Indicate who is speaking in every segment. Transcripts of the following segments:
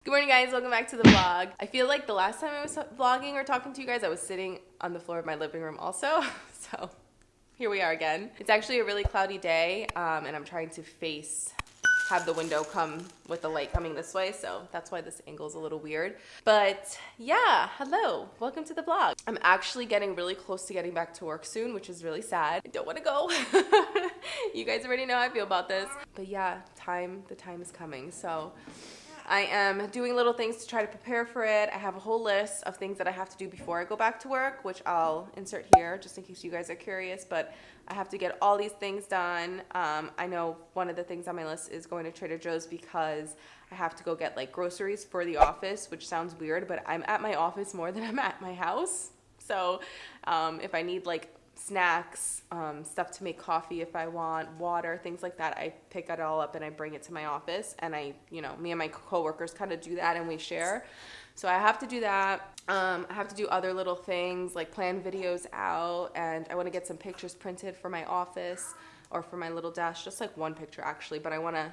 Speaker 1: Good morning, guys. Welcome back to the vlog. I feel like the last time I was vlogging or talking to you guys, I was sitting on the floor of my living room also. So here we are again. It's actually a really cloudy day, and I'm trying to have the window come with the light coming this way, so that's why this angle is a little weird. But yeah, hello, welcome to the vlog. I'm actually getting really close to getting back to work soon, which is really sad. I don't want to go. You guys already know how I feel about this. But yeah, the time is coming. So I am doing little things to try to prepare for it. I have a whole list of things that I have to do before I go back to work, which I'll insert here just in case you guys are curious, but I have to get all these things done. I know one of the things on my list is going to Trader Joe's because I have to go get like groceries for the office, which sounds weird, but I'm at my office more than I'm at my house. So if I need like snacks, stuff to make coffee if I want, water, things like that, I pick it all up and I bring it to my office, and me and my coworkers kind of do that and we share. So I have to do that. I have to do other little things like plan videos out, and I want to get some pictures printed for my office or for my little desk, just like one picture actually, but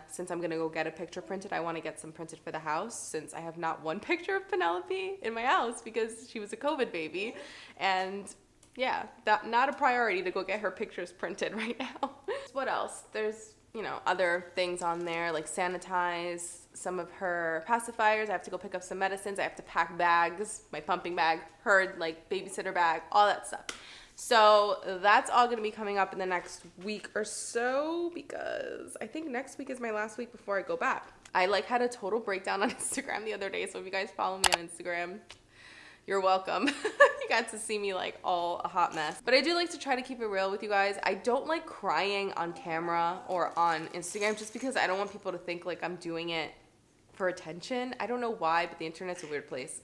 Speaker 1: since I'm gonna go get a picture printed, I want to get some printed for the house, since I have not one picture of Penelope in my house because she was a COVID baby. And yeah, that's not a priority to go get her pictures printed right now. What else? There's, other things on there, like sanitize some of her pacifiers. I have to go pick up some medicines. I have to pack bags, my pumping bag, her like babysitter bag, all that stuff. So that's all going to be coming up in the next week or so, because I think next week is my last week before I go back. I had a total breakdown on Instagram the other day, so if you guys follow me on Instagram, you're welcome. You got to see me all a hot mess. But I do like to try to keep it real with you guys. I don't like crying on camera or on Instagram just because I don't want people to think like I'm doing it for attention. I don't know why, but the internet's a weird place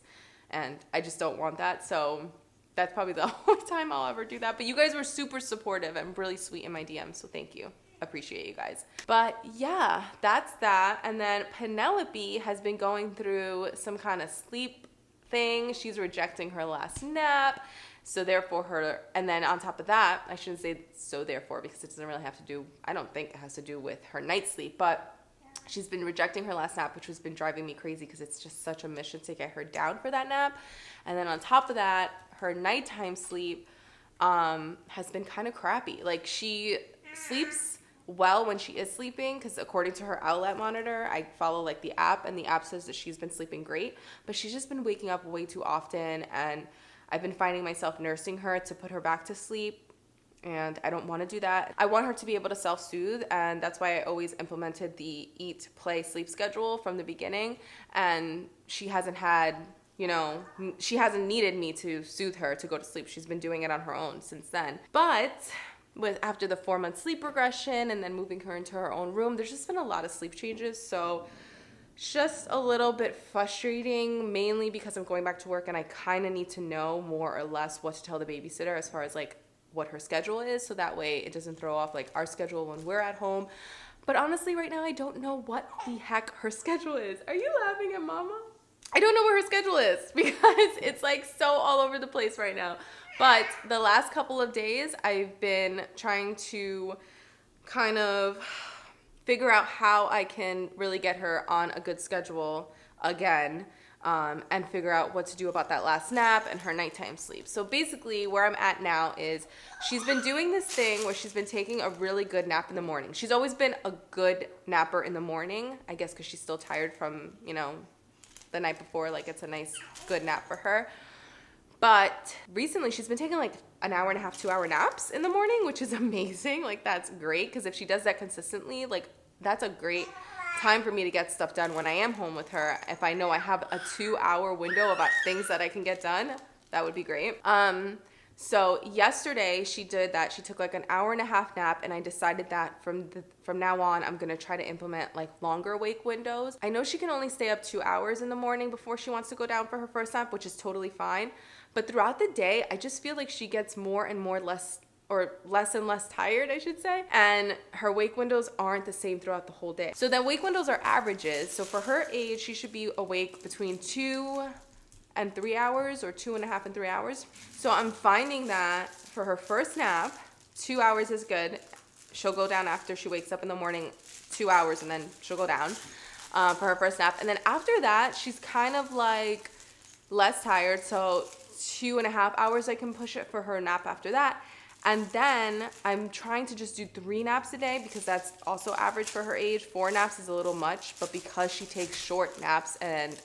Speaker 1: and I just don't want that. So that's probably the only time I'll ever do that. But you guys were super supportive and really sweet in my DMs, so thank you. Appreciate you guys. But yeah, that's that. And then Penelope has been going through some kind of sleep thing. She's rejecting her last nap, so therefore and then on top of that, I shouldn't say so therefore because it doesn't really have to do, I don't think it has to do with her night sleep, but she's been rejecting her last nap, which has been driving me crazy because it's just such a mission to get her down for that nap. And then on top of that, her nighttime sleep has been kind of crappy. Like, she sleeps well when she is sleeping, because according to her outlet monitor, I follow the app, and the app says that she's been sleeping great, but she's just been waking up way too often, and I've been finding myself nursing her to put her back to sleep, and I don't want to do that. I want her to be able to self-soothe, and that's why I always implemented the eat, play, sleep schedule from the beginning, and she hasn't needed me to soothe her to go to sleep. She's been doing it on her own since then. But after the 4-month sleep regression and then moving her into her own room, there's just been a lot of sleep changes. So just a little bit frustrating, mainly because I'm going back to work and I kind of need to know more or less what to tell the babysitter as far as what her schedule is, so that way it doesn't throw off our schedule when we're at home. But honestly, right now I don't know what the heck her schedule is. Are you laughing at Mama? I don't know what her schedule is because it's so all over the place right now. But the last couple of days, I've been trying to kind of figure out how I can really get her on a good schedule again, and figure out what to do about that last nap and her nighttime sleep. So basically, where I'm at now is she's been doing this thing where she's been taking a really good nap in the morning. She's always been a good napper in the morning, I guess because she's still tired from, the night before. It's a nice, good nap for her. But recently she's been taking an hour and a half, 2-hour naps in the morning, which is amazing. That's great, because if she does that consistently, that's a great time for me to get stuff done when I am home with her. If I know I have a 2-hour window about things that I can get done, that would be great. So yesterday she did that. She took an hour and a half nap, and I decided that from now on I'm gonna try to implement longer wake windows. I know she can only stay up 2 hours in the morning before she wants to go down for her first nap, which is totally fine. But throughout the day, I just feel she gets more and more less and less tired, I should say. And her wake windows aren't the same throughout the whole day. So the wake windows are averages. So for her age, she should be awake between 2 and 3 hours, or 2.5 and 3 hours. So I'm finding that for her first nap, 2 hours is good. She'll go down after she wakes up in the morning, 2 hours, and then she'll go down. for her first nap. And then after that, she's kind of like less tired. So 2.5 hours I can push it for her nap after that. And then I'm trying to just do 3 naps a day because that's also average for her age. 4 naps is a little much, but because she takes short naps and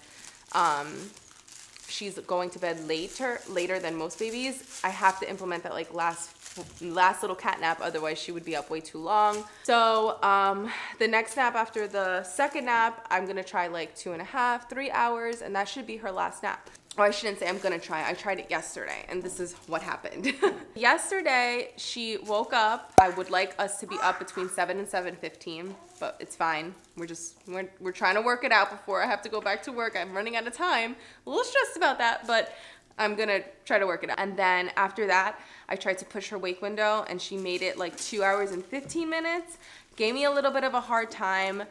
Speaker 1: she's going to bed later than most babies, I have to implement that like last little cat nap, otherwise she would be up way too long. So the next nap after the second nap, I'm gonna try like 2.5, 3 hours, and that should be her last nap. Or I shouldn't say I'm gonna try. I tried it yesterday, and this is what happened. Yesterday, she woke up. I would like us to be up between 7 and 7:15, but it's fine. We're trying to work it out before I have to go back to work. I'm running out of time. A little stressed about that, but I'm gonna try to work it out. And then after that, I tried to push her wake window, and she made it like 2 hours and 15 minutes. Gave me a little bit of a hard time.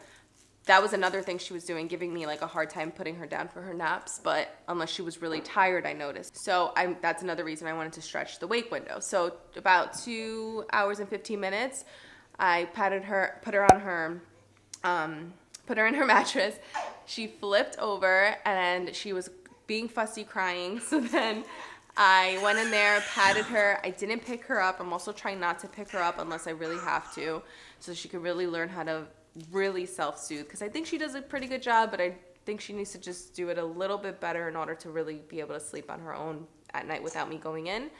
Speaker 1: That was another thing she was doing, giving me like a hard time putting her down for her naps, but unless she was really tired, I noticed. So that's another reason I wanted to stretch the wake window. So about 2 hours and 15 minutes, I patted her, put her in her mattress. She flipped over and she was being fussy crying. So then I went in there, patted her. I didn't pick her up. I'm also trying not to pick her up unless I really have to, so she could really learn how to really self-soothe, because I think she does a pretty good job, but I think she needs to just do it a little bit better in order to really be able to sleep on her own at night without me going in.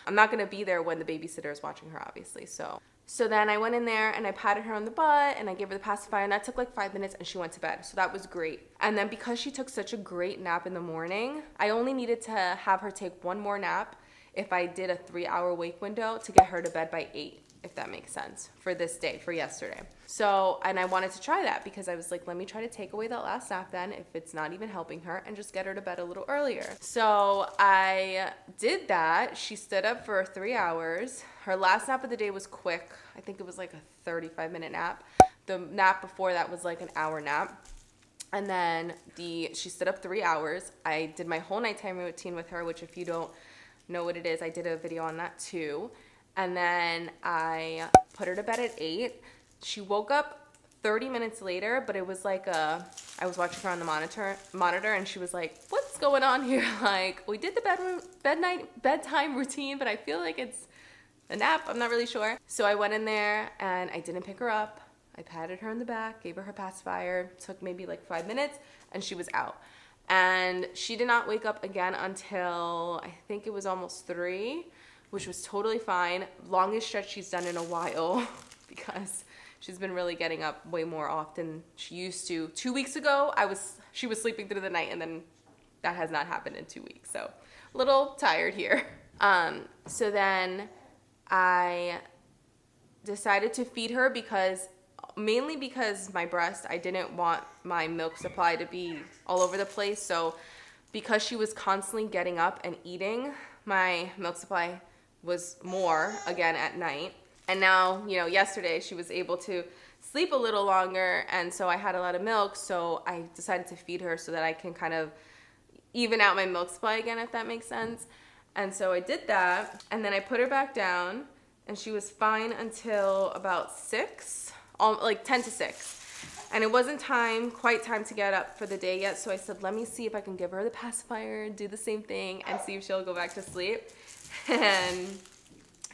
Speaker 1: I'm not going to be there when the babysitter is watching her, obviously. So then I went in there and I patted her on the butt and I gave her the pacifier, and that took like 5 minutes and she went to bed. So that was great. And then because she took such a great nap in the morning, I only needed to have her take one more nap if I did a 3-hour wake window to get her to bed by 8. If that makes sense, for this day, for yesterday. So, and I wanted to try that because I was like, let me try to take away that last nap then, if it's not even helping her, and just get her to bed a little earlier. So I did that. She stood up for 3 hours. Her last nap of the day was quick. I think it was like a 35-minute nap. The nap before that was like an hour nap. And then she stood up 3 hours. I did my whole nighttime routine with her, which if you don't know what it is, I did a video on that too. And then I put her to bed at 8. She woke up 30 minutes later, but it was like I was watching her on the monitor, and she was like, what's going on here? Like, we did the bedtime routine, but I feel like it's a nap. I'm not really sure. So I went in there and I didn't pick her up. I patted her on the back, gave her pacifier, took maybe like 5 minutes, and she was out. And she did not wake up again until I think it was almost 3. Which was totally fine. Longest stretch she's done in a while because she's been really getting up way more often she used to. 2 weeks ago, she was sleeping through the night, and then that has not happened in 2 weeks. So a little tired here. So then I decided to feed her mainly because my breast, I didn't want my milk supply to be all over the place. So because she was constantly getting up and eating, my milk supply was more again at night. And now, yesterday she was able to sleep a little longer, and so I had a lot of milk, so I decided to feed her so that I can kind of even out my milk supply again, if that makes sense. And so I did that, and then I put her back down, and she was fine until about 6, like 10 to 6. And it wasn't quite time to get up for the day yet, so I said, let me see if I can give her the pacifier, do the same thing, and see if she'll go back to sleep. And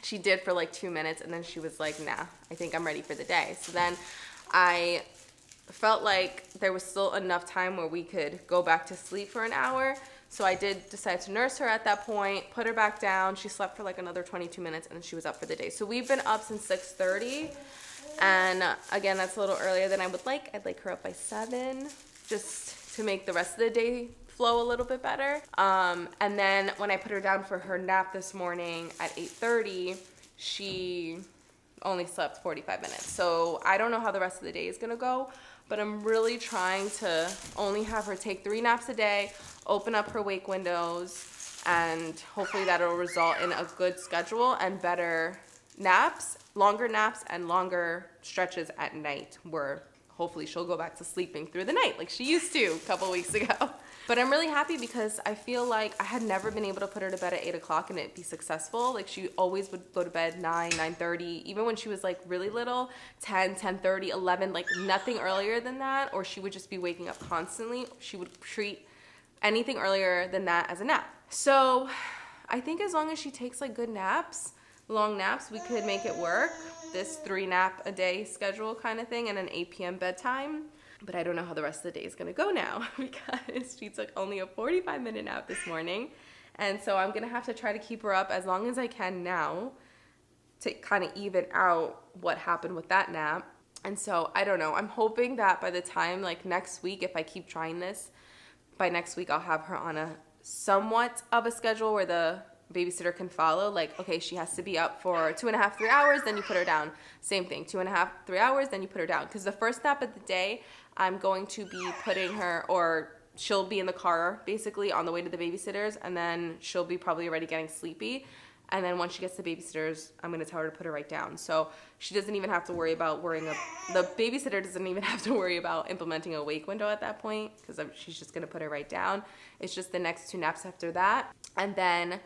Speaker 1: she did for like 2 minutes, and then she was like, nah, I think I'm ready for the day. So then I felt like there was still enough time where we could go back to sleep for an hour. So I did decide to nurse her at that point, put her back down. She slept for like another 22 minutes, and then she was up for the day. So we've been up since 6:30. And again, that's a little earlier than I would like. I'd like her up by 7, just to make the rest of the day flow a little bit better. And then when I put her down for her nap this morning at 8:30, she only slept 45 minutes. So I don't know how the rest of the day is gonna go, but I'm really trying to only have her take 3 naps a day, open up her wake windows, and hopefully that'll result in a good schedule and better naps, longer naps, and longer stretches at night. We're hopefully she'll go back to sleeping through the night like she used to a couple weeks ago. But I'm really happy because I feel like I had never been able to put her to bed at 8 o'clock and it be successful. Like she always would go to bed 9, 9:30, even when she was like really little, 10, 10:30, 11, like nothing earlier than that. Or she would just be waking up constantly. She would treat anything earlier than that as a nap. So I think as long as she takes like good naps, long naps, we could make it work. This 3 nap a day schedule kind of thing and an 8 p.m. bedtime. But I don't know how the rest of the day is going to go now because she took only a 45-minute nap this morning. And so I'm going to have to try to keep her up as long as I can now to kind of even out what happened with that nap. And so I don't know. I'm hoping that by the time like next week, if I keep trying this, by next week I'll have her on a somewhat of a schedule where the babysitter can follow, like, okay, she has to be up for 2.5, 3 hours, then you put her down. Same thing, 2.5, 3 hours, then you put her down. Because the first nap of the day, I'm going to be putting her, or she'll be in the car basically on the way to the babysitter's, and then she'll be probably already getting sleepy. And then once she gets to the babysitter's, I'm going to tell her to put her right down. So she doesn't even have to worry about the babysitter doesn't even have to worry about implementing a wake window at that point because she's just going to put her right down. It's just the next 2 naps after that. And then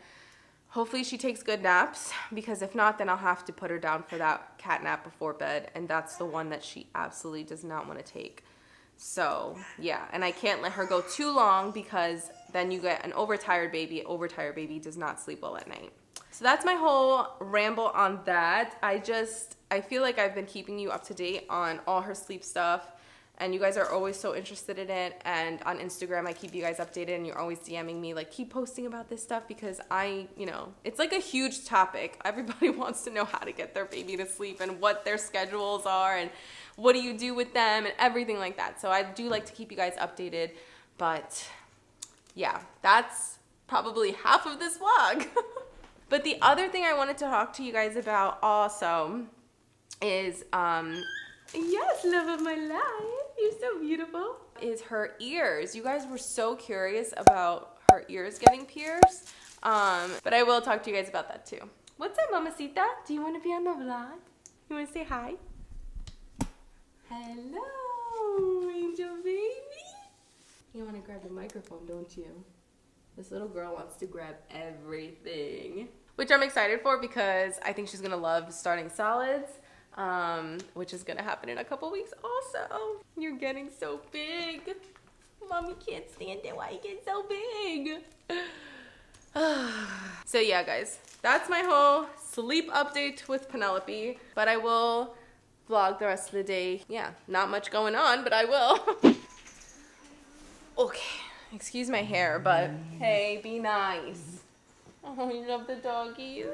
Speaker 1: hopefully she takes good naps because if not, then I'll have to put her down for that cat nap before bed. And that's the one that she absolutely does not want to take. So yeah, and I can't let her go too long because then you get an overtired baby. Overtired baby does not sleep well at night. So that's my whole ramble on that. I feel like I've been keeping you up to date on all her sleep stuff, and you guys are always so interested in it. And on Instagram, I keep you guys updated, and you're always DMing me, like, keep posting about this stuff because it's like a huge topic. Everybody wants to know how to get their baby to sleep and what their schedules are and what do you do with them and everything like that. So I do like to keep you guys updated, but yeah, that's probably half of this vlog. But the other thing I wanted to talk to you guys about also is, yes, love of my life, you're so beautiful, is her ears. You guys were so curious about her ears getting pierced, but I will talk to you guys about that too. What's up, mamacita? Do you want to be on the vlog? You want to say hi? Hello, angel baby. You want to grab the microphone, don't you? This little girl wants to grab everything, which I'm excited for because I think she's going to love starting solids, which is going to happen in a couple weeks also. You're getting so big. Mommy can't stand it. Why you get so big? So yeah, guys, that's my whole sleep update with Penelope, but I will vlog the rest of the day. Yeah, not much going on, but I will. Okay. Excuse my hair, but hey, be nice. Oh, you love the doggies.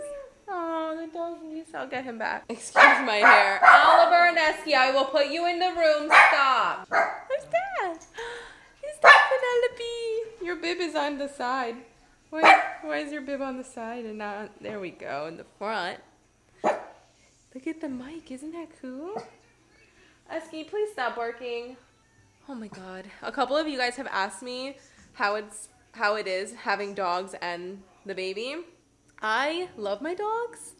Speaker 1: Oh, the doggies. I'll get him back. Excuse my hair. Oliver and Esky, I will put you in the room. Stop. Who's that? Is that Penelope? Your bib is on the side. Why is your bib on the side and not... There we go, in the front. Look at the mic. Isn't that cool? Esky, please stop barking. Oh my God. A couple of you guys have asked me how it is having dogs and the baby. I love my dogs,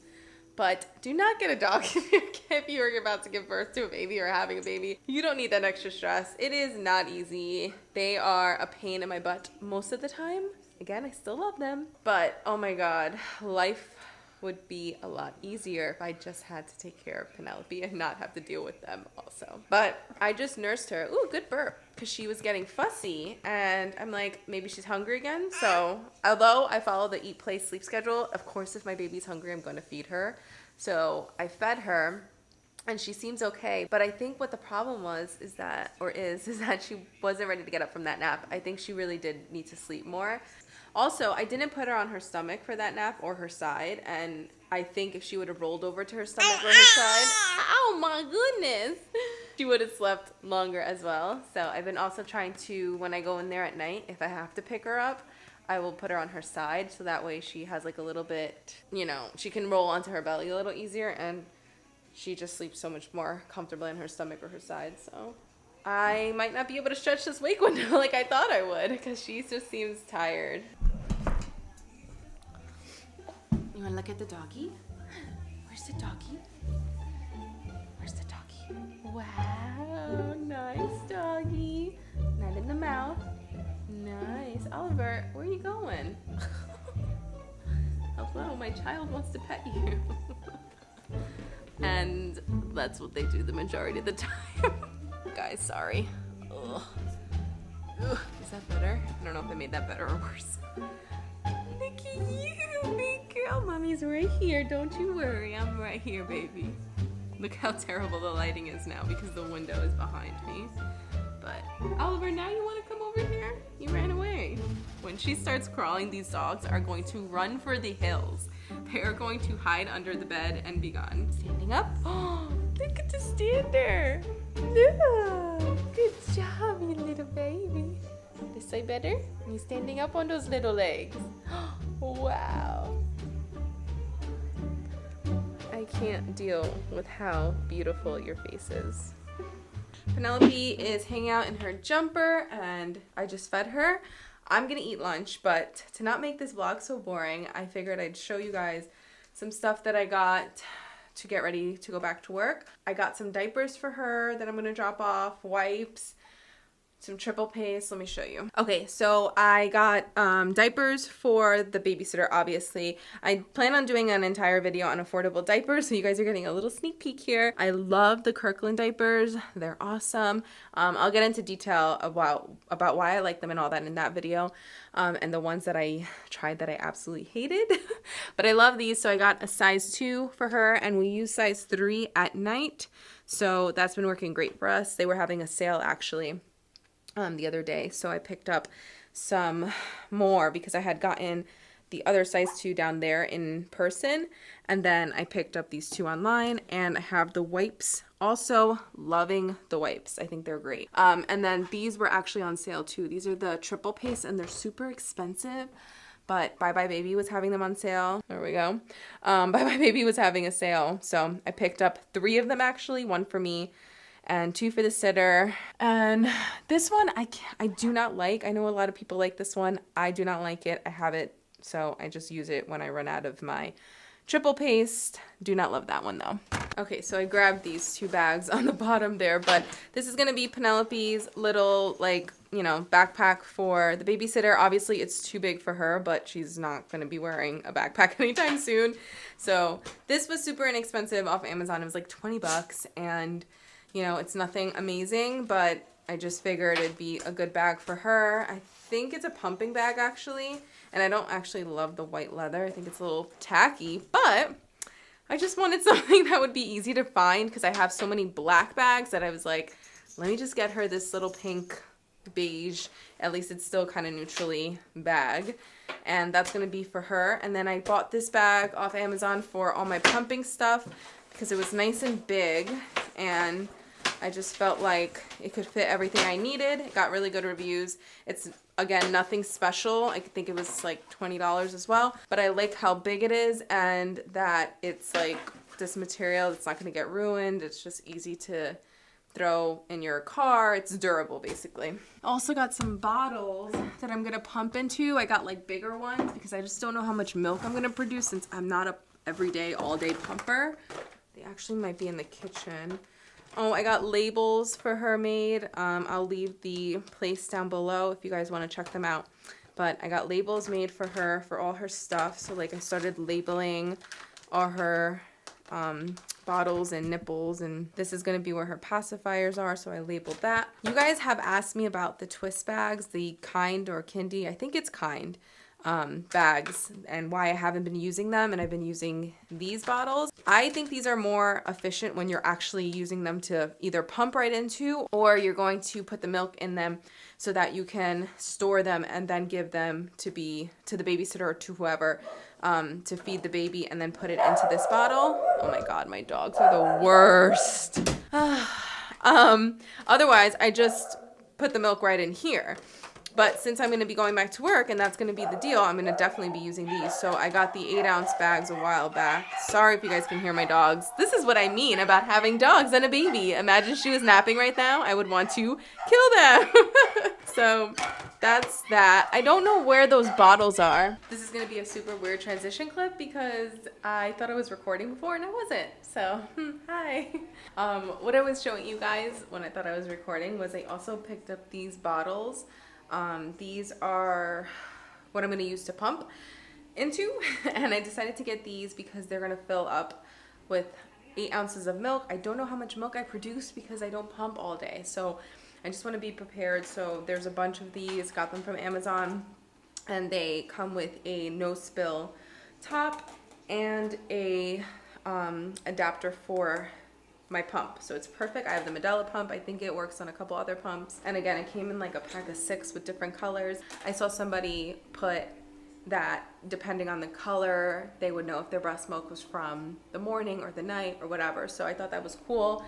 Speaker 1: but do not get a dog if you're about to give birth to a baby or having a baby. You don't need that extra stress. It is not easy. They are a pain in my butt most of the time. Again, I still love them, but oh my God, life would be a lot easier if I just had to take care of Penelope and not have to deal with them also. But I just nursed her. Ooh, good burp. Because she was getting fussy and I'm like, maybe she's hungry again. So although I follow the eat, play, sleep schedule, of course, if my baby's hungry, I'm going to feed her. So I fed her and she seems okay. But I think what the problem is that she wasn't ready to get up from that nap. I think she really did need to sleep more. Also, I didn't put her on her stomach for that nap or her side, and I think if she would have rolled over to her stomach or her side, oh my goodness, she would have slept longer as well. So I've been also trying to, when I go in there at night, if I have to pick her up, I will put her on her side, so that way she has like a little bit, she can roll onto her belly a little easier, and she just sleeps so much more comfortably in her stomach or her side, so... I might not be able to stretch this wake window like I thought I would because she just seems tired. You want to look at the doggy? Where's the doggy? Where's the doggy? Wow, nice doggy. Not in the mouth. Nice. Oliver, where are you going? Hello, my child wants to pet you. And that's what they do the majority of the time. Guys, sorry. Ugh. Ugh. Is that better? I don't know if I made that better or worse. Look at you, big girl. Mommy's right here. Don't you worry. I'm right here, baby. Look how terrible the lighting is now because the window is behind me. But Oliver, now you want to come over here? You ran away. When she starts crawling, these dogs are going to run for the hills. They are going to hide under the bed and be gone. Standing up. Oh, look at the stander. Look. Good job, you little baby. This side better? You standing up on those little legs. Wow. I can't deal with how beautiful your face is. Penelope is hanging out in her jumper and I just fed her. I'm gonna eat lunch, but to not make this vlog so boring, I figured I'd show you guys some stuff that I got to get ready to go back to work. I got some diapers for her that I'm gonna drop off, wipes, some triple paste. Let me show you. Okay, so I got diapers for the babysitter, obviously. I plan on doing an entire video on affordable diapers, so you guys are getting a little sneak peek here. I love the Kirkland diapers. They're awesome. I'll get into detail about why I like them and all that in that video, and the ones that I tried that I absolutely hated. But I love these, so I got a size 2 for her, and we use size 3 at night, so that's been working great for us. They were having a sale, actually, the other day, so I picked up some more because I had gotten the other size 2 down there in person, and then I picked up these 2 online, and I have the wipes. Also loving the wipes. I think they're great. And then these were actually on sale too. These are the triple paste and they're super expensive, but Bye Bye Baby was having them on sale. There we go. Bye Bye Baby was having a sale, so I picked up 3 of them actually, 1 for me and 2 for the sitter. And this one I do not like. I know a lot of people like this one. I do not like it. I have it, so I just use it when I run out of my triple paste. Do not love that one though. Okay, so I grabbed these 2 bags on the bottom there, but this is gonna be Penelope's little, like, you know, backpack for the babysitter. Obviously it's too big for her, but she's not gonna be wearing a backpack anytime soon. So this was super inexpensive off Amazon. It was like 20 bucks, and you know, it's nothing amazing, but I just figured it'd be a good bag for her. I think it's a pumping bag actually, and I don't actually love the white leather. I think it's a little tacky, but I just wanted something that would be easy to find because I have so many black bags that I was like, let me just get her this little pink beige, at least it's still kind of neutrally bag, and that's gonna be for her. And then I bought this bag off Amazon for all my pumping stuff because it was nice and big, and I just felt like it could fit everything I needed. It got really good reviews. It's, again, nothing special. I think it was like $20 as well. But I like how big it is and that it's like this material. It's not going to get ruined. It's just easy to throw in your car. It's durable, basically. Also got some bottles that I'm going to pump into. I got like bigger ones because I just don't know how much milk I'm going to produce since I'm not a everyday, all-day pumper. They actually might be in the kitchen. Oh, I got labels for her made. I'll leave the place down below if you guys want to check them out. But I got labels made for her for all her stuff. So like I started labeling all her bottles and nipples, and this is going to be where her pacifiers are, so I labeled that. You guys have asked me about the twist bags, the Kiinde or Kiinde, I think it's Kiinde, bags, and why I haven't been using them, and I've been using these bottles. I think these are more efficient when you're actually using them to either pump right into, or you're going to put the milk in them so that you can store them and then give them to the babysitter or to whoever to feed the baby, and then put it into this bottle. Oh my god, my dogs are the worst. Otherwise I just put the milk right in here. But since I'm going to be going back to work and that's going to be the deal, I'm going to definitely be using these. So I got the 8-ounce bags a while back. Sorry if you guys can hear my dogs. This is what I mean about having dogs and a baby. Imagine she was napping right now. I would want to kill them. So that's that. I don't know where those bottles are. This is going to be a super weird transition clip because I thought I was recording before and I wasn't. So, hi. What I was showing you guys when I thought I was recording was I also picked up these bottles. These are what I'm going to use to pump into, and I decided to get these because they're going to fill up with 8 ounces of milk. I don't know how much milk I produce because I don't pump all day, so I just want to be prepared. So there's a bunch of these, got them from Amazon, and they come with a no spill top and a adapter for my pump. So it's perfect. I have the Medela pump. I think it works on a couple other pumps. And again, it came in like a pack of 6 with different colors. I saw somebody put that depending on the color, they would know if their breast milk was from the morning or the night or whatever. So I thought that was cool.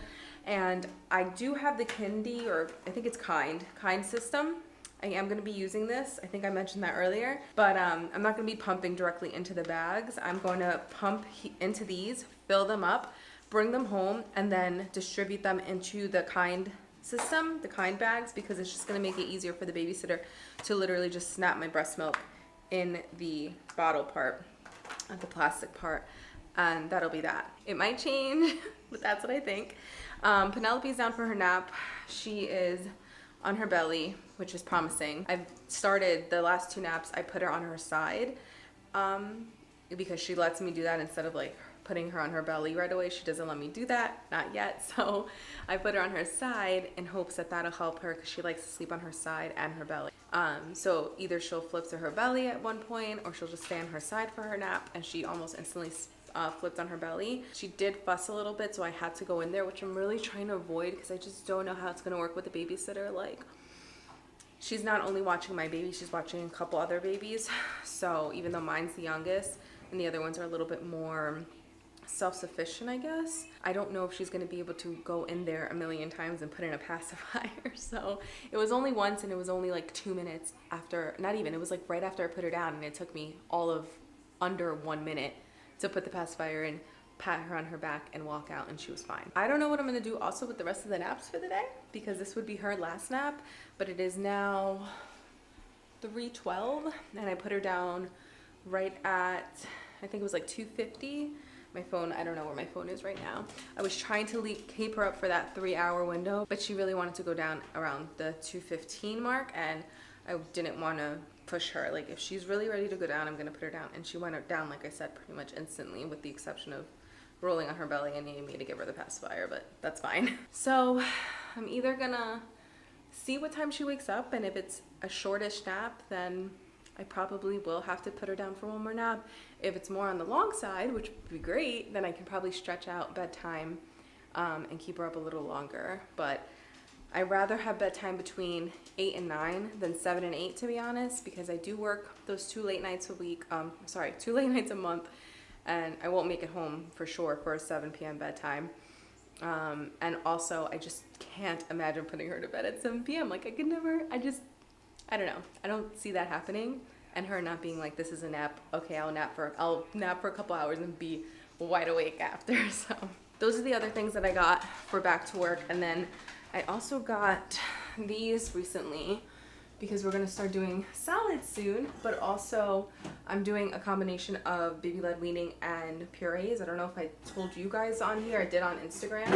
Speaker 1: And I do have the Kiinde, or I think it's Kind system. I am going to be using this. I think I mentioned that earlier, but I'm not going to be pumping directly into the bags. I'm going to pump into these, fill them up, bring them home, and then distribute them into the Kind system, the Kind bags, because it's just going to make it easier for the babysitter to literally just snap my breast milk in the bottle part, the plastic part, and that'll be that. It might change, but that's what I think. Penelope's down for her nap. She is on her belly, which is promising. I've started the last 2 naps, I put her on her side because she lets me do that instead of like putting her on her belly right away. She doesn't let me do that, not yet. So I put her on her side in hopes that that'll help her because she likes to sleep on her side and her belly. So either she'll flip to her belly at one point or she'll just stay on her side for her nap, and she almost instantly flipped on her belly. She did fuss a little bit, so I had to go in there, which I'm really trying to avoid because I just don't know how it's going to work with a babysitter. Like, she's not only watching my baby, she's watching a couple other babies. So even though mine's the youngest and the other ones are a little bit more self-sufficient, I guess, I don't know if she's going to be able to go in there a million times and put in a pacifier. So it was only once, and it was only like 2 minutes after, not even, it was like right after I put her down, and it took me all of under 1 minute to put the pacifier in, pat her on her back, and walk out, and she was fine. I don't know what I'm going to do also with the rest of the naps for the day, because this would be her last nap, but it is now 3:12, and I put her down right at, I think it was like 2:50. My phone, I don't know where my phone is right now. I was trying to keep her up for that 3-hour window, but she really wanted to go down around the 2:15 mark, and I didn't want to push her. Like, if she's really ready to go down, I'm going to put her down. And she went down, like I said, pretty much instantly, with the exception of rolling on her belly and needing me to give her the pacifier, but that's fine. So I'm either going to see what time she wakes up, and if it's a shortish nap, then I probably will have to put her down for one more nap. If it's more on the long side, which would be great, then I can probably stretch out bedtime and keep her up a little longer. But I'd rather have bedtime between 8 and 9 than 7 and 8, to be honest, because I do work those 2 late nights a week, 2 late nights a month, and I won't make it home for sure for a 7 p.m. bedtime. And also, I just can't imagine putting her to bed at 7 p.m. Like, I could never, I don't know. I don't see that happening, and her not being like, this is a nap. Okay, I'll nap for a couple hours and be wide awake after. So those are the other things that I got for back to work. And then I also got these recently because we're gonna start doing salads soon, but also I'm doing a combination of baby led weaning and purees. I don't know if I told you guys on here. I did on Instagram,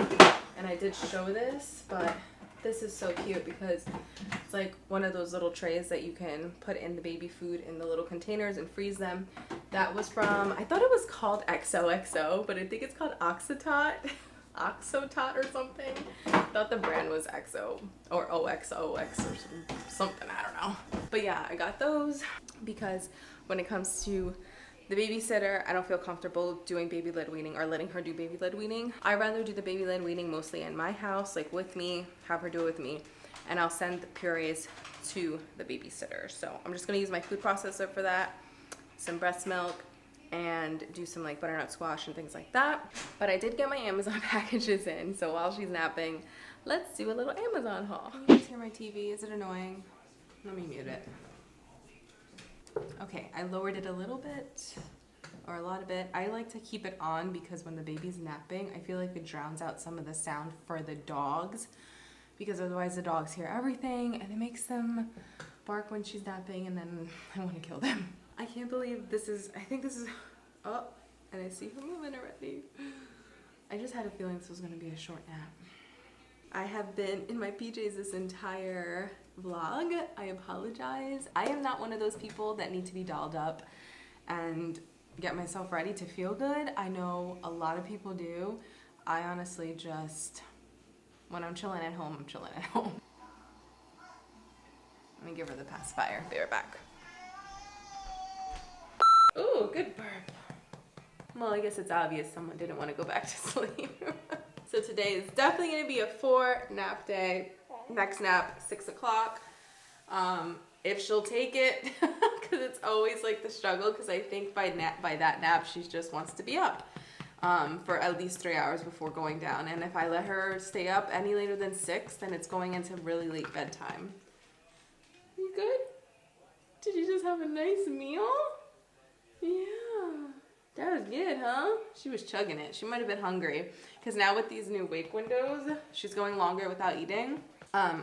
Speaker 1: and I did show this, but this is so cute because it's like one of those little trays that you can put in the baby food in the little containers and freeze them. That was from, I thought it was called XOXO, but I think it's called Oxotot or something. I thought the brand was XO or OXOX or something, I don't know. But yeah, I got those because when it comes to the babysitter, I don't feel comfortable doing baby led weaning or letting her do baby led weaning. I'd rather do the baby led weaning mostly in my house, like with me, have her do it with me, and I'll send the purees to the babysitter. So I'm just gonna use my food processor for that, some breast milk, and do some like butternut squash and things like that. But I did get my Amazon packages in, so while she's napping, let's do a little Amazon haul. Can you guys hear my TV? Is it annoying? Let me mute it. Okay, I lowered it a little bit, or a lot of it. I like to keep it on because when the baby's napping, I feel like it drowns out some of the sound for the dogs, because otherwise the dogs hear everything and it makes them bark when she's napping, and then I want to kill them. I can't believe this is, I think this is, oh, and I see her moving already. I just had a feeling this was going to be a short nap. I have been in my PJs this entire vlog. I apologize. I am not one of those people that need to be dolled up and get myself ready to feel good. I know a lot of people do. I honestly just, when I'm chilling at home, I'm chilling at home. Let me give her the pacifier. Be right back. Ooh, good burp. Well, I guess it's obvious someone didn't want to go back to sleep. So today is definitely going to be a 4 nap day. Next nap, 6 o'clock. If she'll take it, because it's always like the struggle, because I think by that nap, she just wants to be up for at least 3 hours before going down. And if I let her stay up any later than 6, then it's going into really late bedtime. You good? Did you just have a nice meal? Yeah. That was good, huh? She was chugging it. She might have been hungry. Because now with these new wake windows, she's going longer without eating.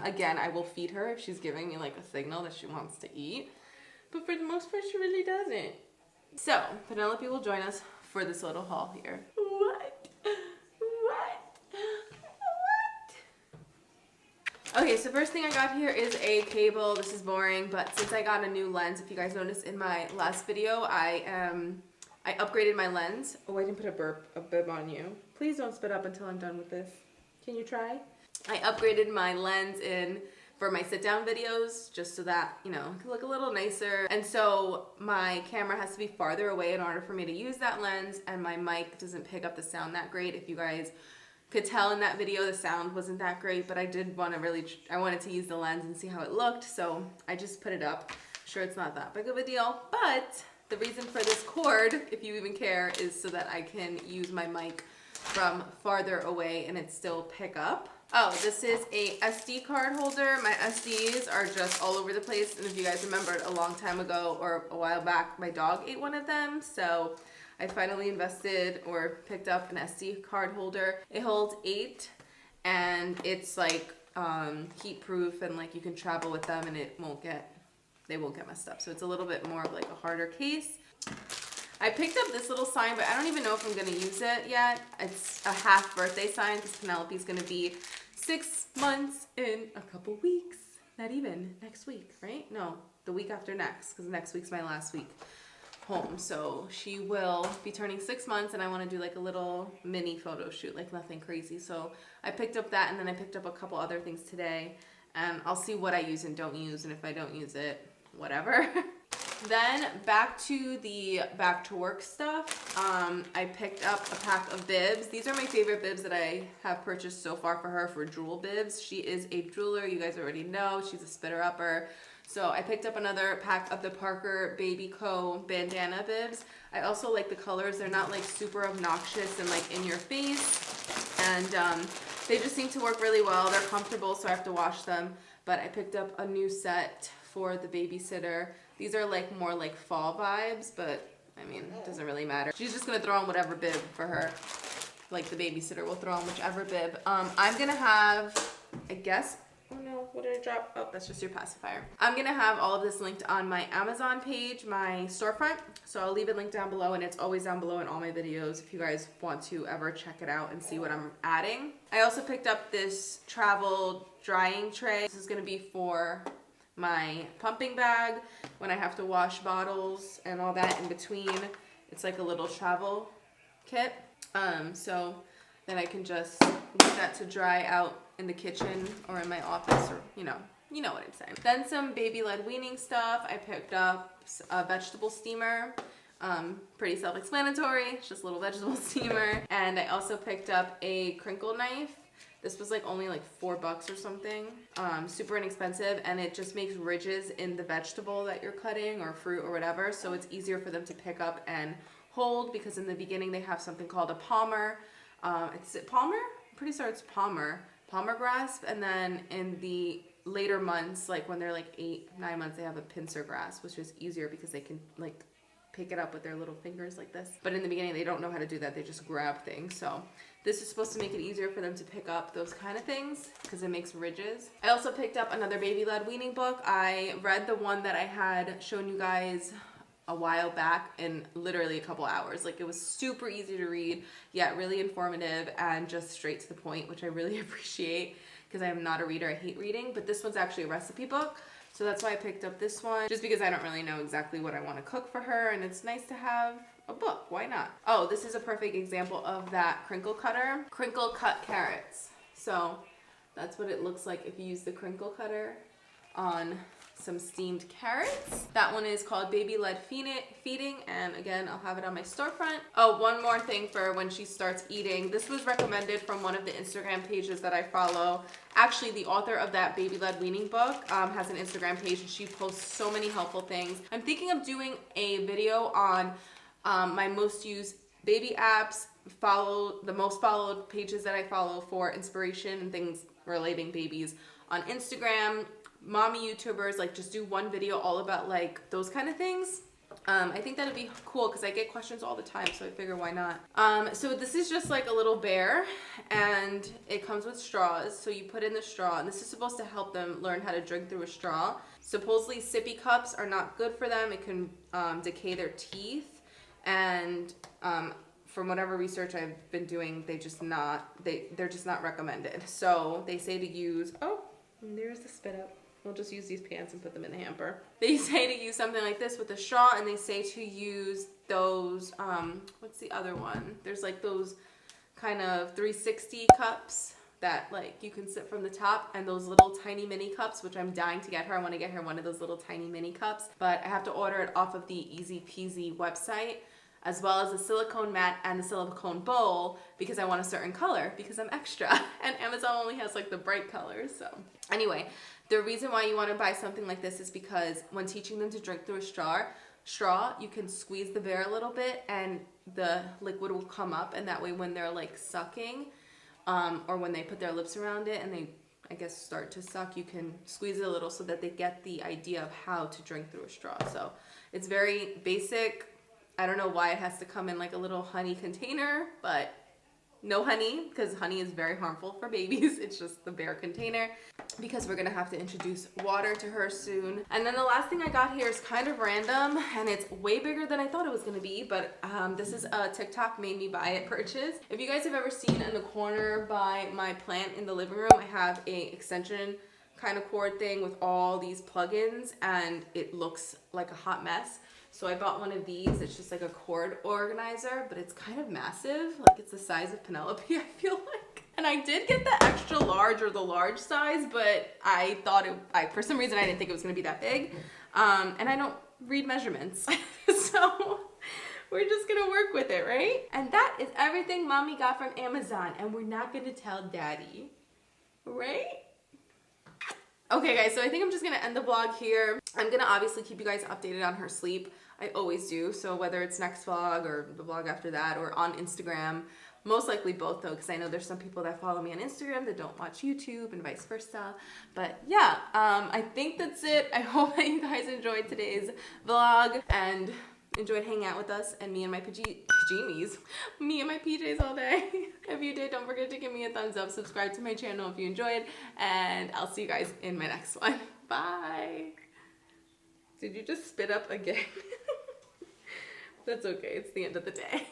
Speaker 1: Again, I will feed her if she's giving me like a signal that she wants to eat. But for the most part, she really doesn't. So, Penelope will join us for this little haul here. What? Okay, so first thing I got here is a cable. This is boring, but since I got a new lens, if you guys noticed in my last video, I upgraded my lens. Oh, I didn't put a bib on you. Please don't spit up until I'm done with this. Can you try? I upgraded my lens in for my sit-down videos just so that, you know, it could look a little nicer. And so my camera has to be farther away in order for me to use that lens, and my mic doesn't pick up the sound that great. If you guys could tell in that video, the sound wasn't that great, but I did want to I wanted to use the lens and see how it looked, so I just put it up. Sure, it's not that big of a deal, but the reason for this cord, if you even care, is so that I can use my mic from farther away and it still pick up. Oh, this is a SD card holder. My SDs are just all over the place, and if you guys remembered a long time ago or a while back, my dog ate one of them, so I finally invested or picked up an SD card holder. It holds 8, and it's like heat proof, and like you can travel with them and they won't get messed up. So it's a little bit more of like a harder case. I picked up this little sign, but I don't even know if I'm gonna use it yet. It's a half birthday sign because Penelope's gonna be 6 months in a couple weeks. Not even, next week, right? No, the week after next, because next week's my last week home. So she will be turning 6 months, and I want to do like a little mini photo shoot, like nothing crazy. So I picked up that, and then I picked up a couple other things today, and I'll see what I use and don't use, and if I don't use it, whatever. Then back to the back to work stuff. I picked up a pack of bibs. These are my favorite bibs that I have purchased so far for her, for Drool Bibs. She is a drooler, you guys already know. She's a spitter upper. So I picked up another pack of the Parker Baby Co. bandana bibs. I also like the colors. They're not like super obnoxious and like in your face. And they just seem to work really well. They're comfortable, so I have to wash them. But I picked up a new set for the babysitter. These are like more like fall vibes, but I mean, it doesn't really matter. She's just gonna throw on whatever bib for her. Like the babysitter will throw on whichever bib. I'm gonna have, I guess, oh no, what did I drop? Oh, that's just your pacifier. I'm gonna have all of this linked on my Amazon page, my storefront. So I'll leave it linked down below, and it's always down below in all my videos if you guys want to ever check it out and see what I'm adding. I also picked up this travel drying tray. This is gonna be for my pumping bag when I have to wash bottles and all that in between. It's like a little travel kit. So then I can just use that to dry out in the kitchen or in my office, or you know what I'm saying. Then some baby led weaning stuff. I picked up a vegetable steamer. Pretty self-explanatory. It's just a little vegetable steamer. And I also picked up a crinkle knife. This was like only like $4 or something. Super inexpensive, and it just makes ridges in the vegetable that you're cutting or fruit or whatever, so it's easier for them to pick up and hold, because in the beginning they have something called a palmer. Is it palmer? I'm pretty sure it's palmer grasp, and then in the later months, like when they're like 8, 9 months, they have a pincer grasp, which is easier because they can like pick it up with their little fingers like this. But in the beginning, they don't know how to do that. They just grab things. So this is supposed to make it easier for them to pick up those kind of things because it makes ridges. I also picked up another baby led weaning book. I read the one that I had shown you guys a while back in literally a couple hours. Like, it was super easy to read, yet really informative and just straight to the point, which I really appreciate because I am not a reader. I hate reading, but this one's actually a recipe book. So that's why I picked up this one, just because I don't really know exactly what I want to cook for her, and it's nice to have a book. Why not? Oh, this is a perfect example of that crinkle cutter. Crinkle cut carrots. So that's what it looks like if you use the crinkle cutter on some steamed carrots. That one is called Baby Led Feeding, and again, I'll have it on my storefront. Oh, one more thing for when she starts eating. This was recommended from one of the Instagram pages that I follow. Actually, the author of that Baby Led Weaning book has an Instagram page, and she posts so many helpful things. I'm thinking of doing a video on my most used baby apps, the most followed pages that I follow for inspiration and things relating babies on Instagram. Mommy YouTubers, like, just do one video all about like those kind of things. I think that'd be cool because I get questions all the time, so I figure why not. So this is just like a little bear, and it comes with straws. So you put in the straw, and this is supposed to help them learn how to drink through a straw. Supposedly sippy cups are not good for them. It can decay their teeth, and from whatever research I've been doing, they're just not recommended. So they say to use, oh, there's the spit up. We'll just use these pants and put them in the hamper. They say to use something like this with a straw, and they say to use those, what's the other one? There's like those kind of 360 cups that like you can sip from the top, and those little tiny mini cups, which I'm dying to get her. I want to get her one of those little tiny mini cups, but I have to order it off of the Easy Peasy website, as well as the silicone mat and the silicone bowl, because I want a certain color because I'm extra, and Amazon only has like the bright colors. So anyway, the reason why you want to buy something like this is because when teaching them to drink through a straw, you can squeeze the bear a little bit and the liquid will come up, and that way when they're like sucking, or when they put their lips around it and they, I guess, start to suck, you can squeeze it a little so that they get the idea of how to drink through a straw. So it's very basic. I don't know why it has to come in like a little honey container, but no honey, because honey is very harmful for babies. It's just the bare container, because we're gonna have to introduce water to her soon. And then the last thing I got here is kind of random, and it's way bigger than I thought it was gonna be, but this is a TikTok made me buy it purchase. If you guys have ever seen in the corner by my plant in the living room, I have a extension kind of cord thing with all these plugins, and it looks like a hot mess. So I bought one of these. It's just like a cord organizer, but it's kind of massive. Like, it's the size of Penelope, I feel like. And I did get the extra large or the large size, but I thought for some reason I didn't think it was gonna be that big. And I don't read measurements. So we're just gonna work with it, right? And that is everything Mommy got from Amazon, and we're not gonna tell Daddy, right? Okay guys, so I think I'm just gonna end the vlog here. I'm gonna obviously keep you guys updated on her sleep. I always do, so whether it's next vlog or the vlog after that or on Instagram, most likely both though, because I know there's some people that follow me on Instagram that don't watch YouTube and vice versa. But yeah, I think that's it. I hope that you guys enjoyed today's vlog and enjoyed hanging out with us and me and my pajamas. Me and my PJs all day. If you did, don't forget to give me a thumbs up, subscribe to my channel if you enjoyed, and I'll see you guys in my next one. Bye. Did you just spit up again? That's okay, it's the end of the day.